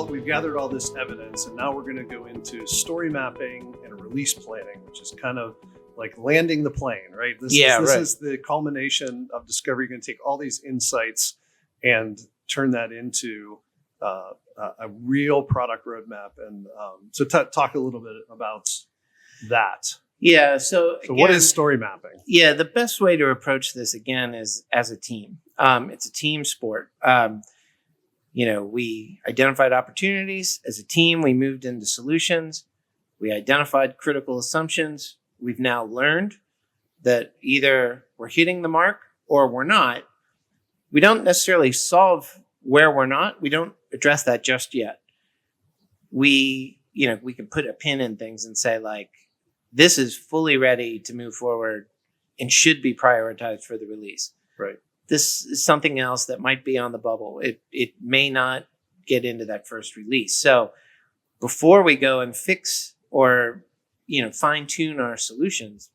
we've gathered all this evidence, and now we're going to go into story mapping and release planning, which is kind of like landing the plane, right? This is the culmination of discovery. You're going to take all these insights and turn that into a real product roadmap. And so talk a little bit about that. Yeah. So again, what is story mapping? Yeah. The best way to approach this again is as a team. It's a team sport. We identified opportunities as a team. We moved into solutions. We identified critical assumptions. We've now learned that either we're hitting the mark or we're not. We don't necessarily solve where we're not. We don't address that just yet. We can put a pin in things and say, like, this is fully ready to move forward and should be prioritized for the release. Right. This is something else that might be on the bubble. It may not get into that first release. So before we go and fix or fine tune our solutions,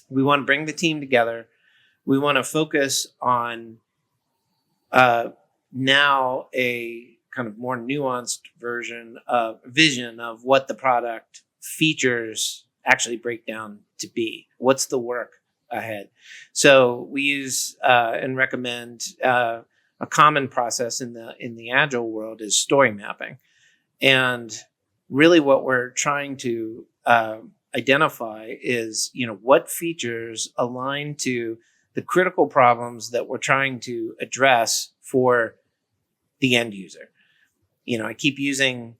we want to bring the team together. We want to focus on now a kind of more nuanced vision of what the product features actually break down to be. What's the work ahead? So we use and recommend a common process in the agile world is story mapping. And really what we're trying to identify is, what features align to the critical problems that we're trying to address for the end user. I keep using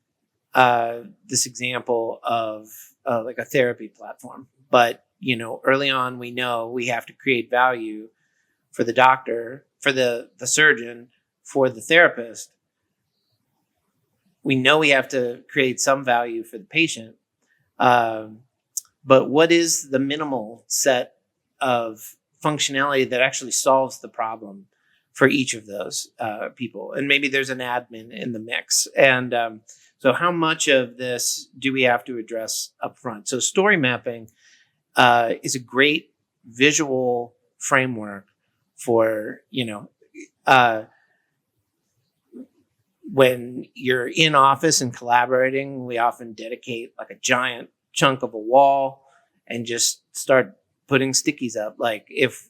this example of like a therapy platform, but early on, we know we have to create value for the doctor, for the surgeon, for the therapist. We know we have to create some value for the patient. But what is the minimal set of functionality that actually solves the problem for each of those people? And maybe there's an admin in the mix. And so how much of this do we have to address up front? So story mapping is a great visual framework for, when you're in office and collaborating, we often dedicate like a giant chunk of a wall and just start putting stickies up. Like, if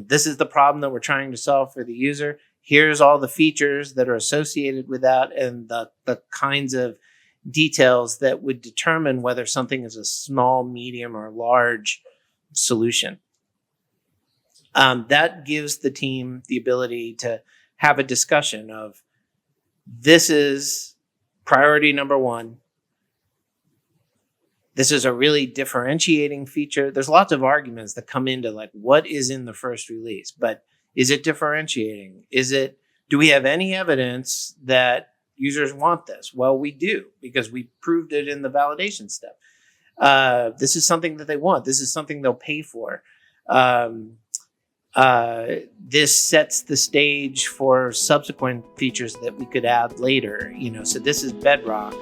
this is the problem that we're trying to solve for the user, here's all the features that are associated with that and the kinds of details that would determine whether something is a small, medium, or large solution. That gives the team the ability to have a discussion of, this is priority number one. This is a really differentiating feature. There's lots of arguments that come into like, what is in the first release, but is it differentiating? Do we have any evidence that users want this? Well, we do, because we proved it in the validation step. This is something that they want. This is something they'll pay for. This sets the stage for subsequent features that we could add later. So this is bedrock.